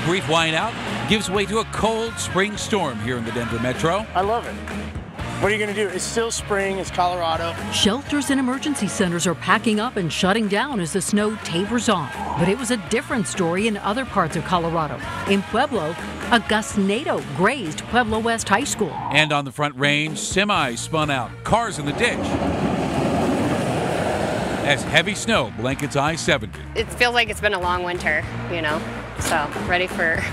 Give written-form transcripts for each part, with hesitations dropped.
brief whiteout gives way to a cold spring storm here in the Denver metro. I love it. What are you going to do? It's still spring. It's Colorado. Shelters and emergency centers are packing up and shutting down as the snow tapers off. But it was a different story in other parts of Colorado. In Pueblo, a gustnado grazed Pueblo West High School. And on the Front Range, semis spun out, cars in the ditch, as heavy snow blankets I-70. It feels like it's been a long winter, you know, so ready for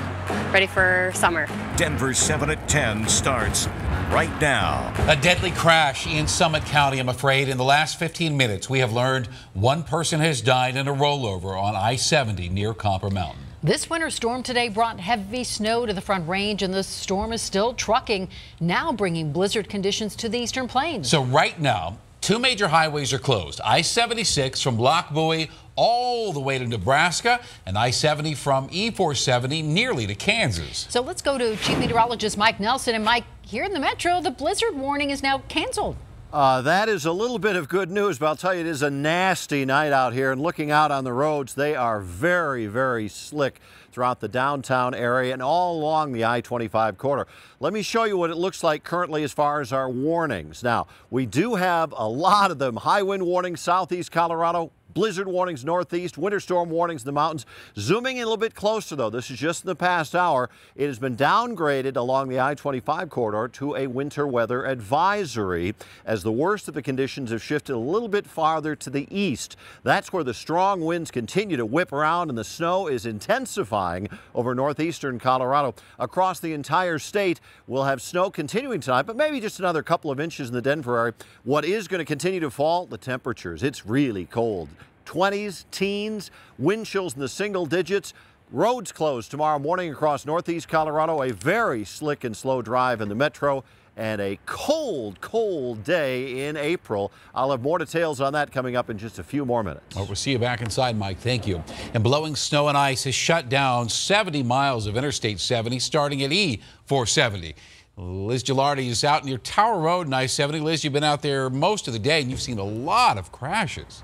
summer. Denver 7 at 10 starts right now. A deadly crash in Summit County, I'm afraid. In the last 15 minutes, we have learned one person has died in a rollover on I-70 near Copper Mountain. This winter storm today brought heavy snow to the Front Range, and the storm is still trucking, now bringing blizzard conditions to the eastern plains. So right now, two major highways are closed. I-76 from Lock Buoy all the way to Nebraska, and I-70 from E-470 nearly to Kansas. So let's go to Chief Meteorologist Mike Nelson. And Mike, here in the metro, the blizzard warning is now canceled. That is a little bit of good news, but I'll tell you, it is a nasty night out here. And looking out on the roads, they are very, very slick throughout the downtown area and all along the I-25 corridor. Let me show you what it looks like currently as far as our warnings. Now, we do have a lot of them. High wind warnings, southeast Colorado. Blizzard warnings northeast, winter storm warnings in the mountains. Zooming in a little bit closer, though, this is just in the past hour. It has been downgraded along the I-25 corridor to a winter weather advisory as the worst of the conditions have shifted a little bit farther to the east. That's where the strong winds continue to whip around and the snow is intensifying over northeastern Colorado. Across the entire state, we'll have snow continuing tonight, but maybe just another couple of inches in the Denver area. What is going to continue to fall? The temperatures. It's really cold. 20s, teens, wind chills in the single digits. Roads closed tomorrow morning across northeast Colorado. A very slick and slow drive in the metro and a cold, cold day in April. I'll have more details on that coming up in just a few more minutes. Well, we'll see you back inside, Mike. Thank you. And blowing snow and ice has shut down 70 miles of Interstate 70 starting at E-470. Liz Gilardi is out near Tower Road and I-70. Liz, you've been out there most of the day and you've seen a lot of crashes.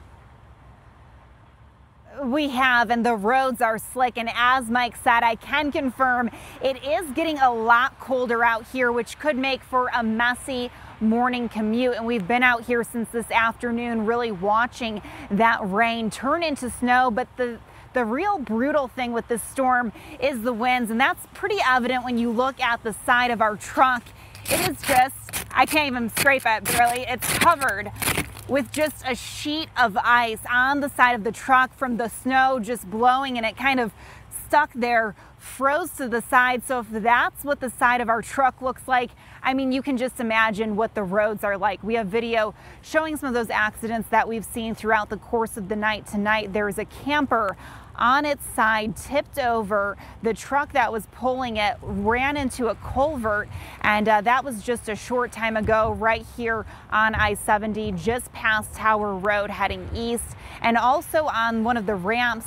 We have, and the roads are slick, and as Mike said, I can confirm it is getting a lot colder out here, which could make for a messy morning commute. And we've been out here since this afternoon really watching that rain turn into snow. But the real brutal thing with this storm is the winds, and that's pretty evident when you look at the side of our truck. It is just, I can't even scrape it, really. It's covered with just a sheet of ice on the side of the truck from the snow just blowing, and it kind of stuck there, froze to the side. So if that's what the side of our truck looks like, I mean, you can just imagine what the roads are like. We have video showing some of those accidents that we've seen throughout the course of the night tonight. There's a camper on its side, tipped over. The truck that was pulling it ran into a culvert, and that was just a short time ago right here on I-70, just past Tower Road heading east, and also on one of the ramps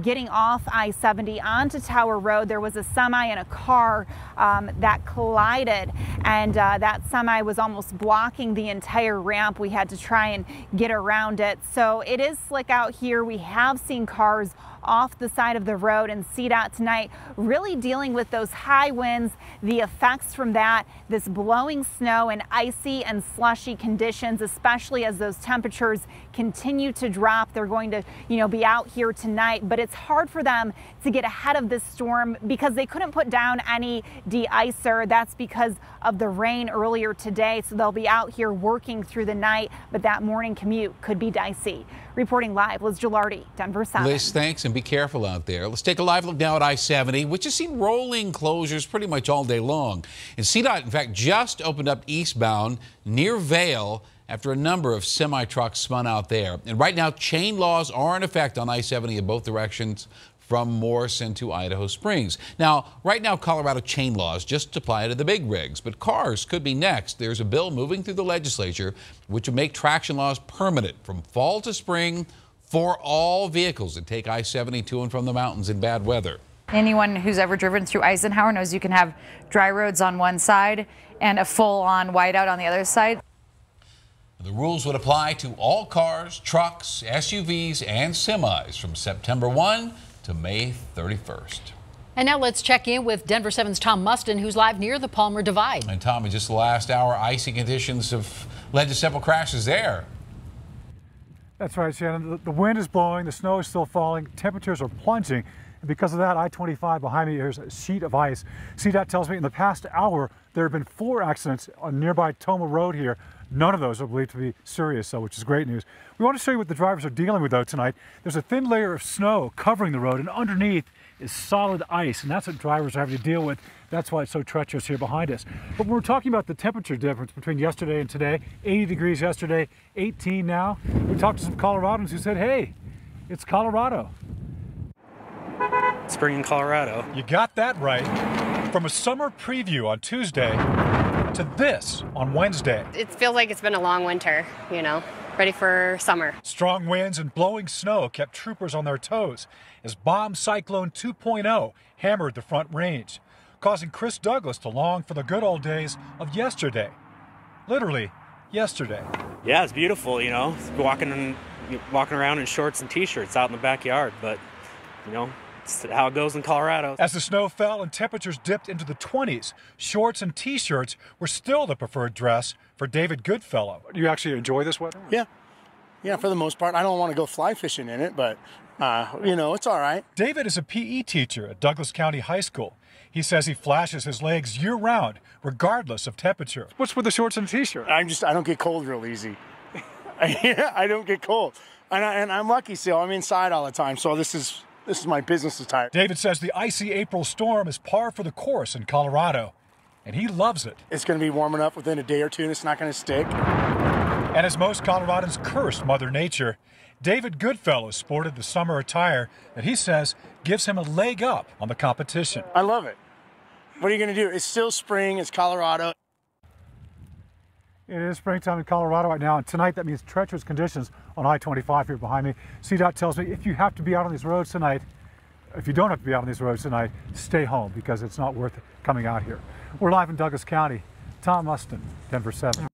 getting off I-70 onto Tower Road. There was a semi and a car that collided, and that semi was almost blocking the entire ramp. We had to try and get around it. So it is slick out here. We have seen cars off the side of the road, and CDOT tonight really dealing with those high winds, the effects from that, this blowing snow and icy and slushy conditions, especially as those temperatures continue to drop. They're going to, be out here tonight, but it's hard for them to get ahead of this storm because they couldn't put down any de-icer. That's because of the rain earlier today. So they'll be out here working through the night, but that morning commute could be dicey. Reporting live, Liz Gilardi, Denver 7. Liz, thanks, and be careful out there. Let's take a live look now at I-70, which has seen rolling closures pretty much all day long. And CDOT, in fact, just opened up eastbound near Vail after a number of semi-trucks spun out there. And right now, chain laws are in effect on I-70 in both directions from Morrison to Idaho Springs. Now, right now, Colorado chain laws just apply to the big rigs, but cars could be next. There's a bill moving through the legislature which would make traction laws permanent from fall to spring for all vehicles that take I-70 to and from the mountains in bad weather. Anyone who's ever driven through Eisenhower knows you can have dry roads on one side and a full-on whiteout on the other side. The rules would apply to all cars, trucks, SUVs, and semis from September 1 to May 31st. And now let's check in with Denver 7's Tom Mustin, who's live near the Palmer Divide. And Tom, in just the last hour, icy conditions have led to several crashes there. That's right, Shannon. The wind is blowing, the snow is still falling, temperatures are plunging. And because of that, I-25 behind me, there's a sheet of ice. CDOT tells me in the past hour, there have been 4 accidents on nearby Toma Road here. None of those are believed to be serious, which is great news. We want to show you what the drivers are dealing with, though, tonight. There's a thin layer of snow covering the road, and underneath is solid ice, and that's what drivers are having to deal with. That's why it's so treacherous here behind us. But when we're talking about the temperature difference between yesterday and today, 80 degrees yesterday, 18 now, we talked to some Coloradans who said, hey, it's Colorado. Spring in Colorado. You got that right. From a summer preview on Tuesday to this on Wednesday. It feels like it's been a long winter, you know, ready for summer. Strong winds and blowing snow kept troopers on their toes as Bomb Cyclone 2.0 hammered the Front Range, causing Chris Douglas to long for the good old days of yesterday. Literally, yesterday. Yeah, it's beautiful, you know, walking around in shorts and t-shirts out in the backyard, but, you know, it's how it goes in Colorado. As the snow fell and temperatures dipped into the 20s, shorts and t-shirts were still the preferred dress for David Goodfellow. Do you actually enjoy this weather? Yeah, for the most part. I don't want to go fly fishing in it, but, you know, it's all right. David is a PE teacher at Douglas County High School. He says he flashes his legs year-round, regardless of temperature. What's with the shorts and t-shirt? I don't get cold real easy. I don't get cold. And I'm lucky still. I'm inside all the time, so this is my business attire. David says the icy April storm is par for the course in Colorado, and he loves it. It's going to be warming up within a day or two, and it's not going to stick. And as most Coloradans curse Mother Nature, David Goodfellow sported the summer attire that he says gives him a leg up on the competition. I love it. What are you going to do? It's still spring. It's Colorado. It is springtime in Colorado right now, and tonight that means treacherous conditions on I-25 here behind me. CDOT tells me if you have to be out on these roads tonight, if you don't have to be out on these roads tonight, stay home because it's not worth coming out here. We're live in Douglas County. Tom Mustin, Denver 7.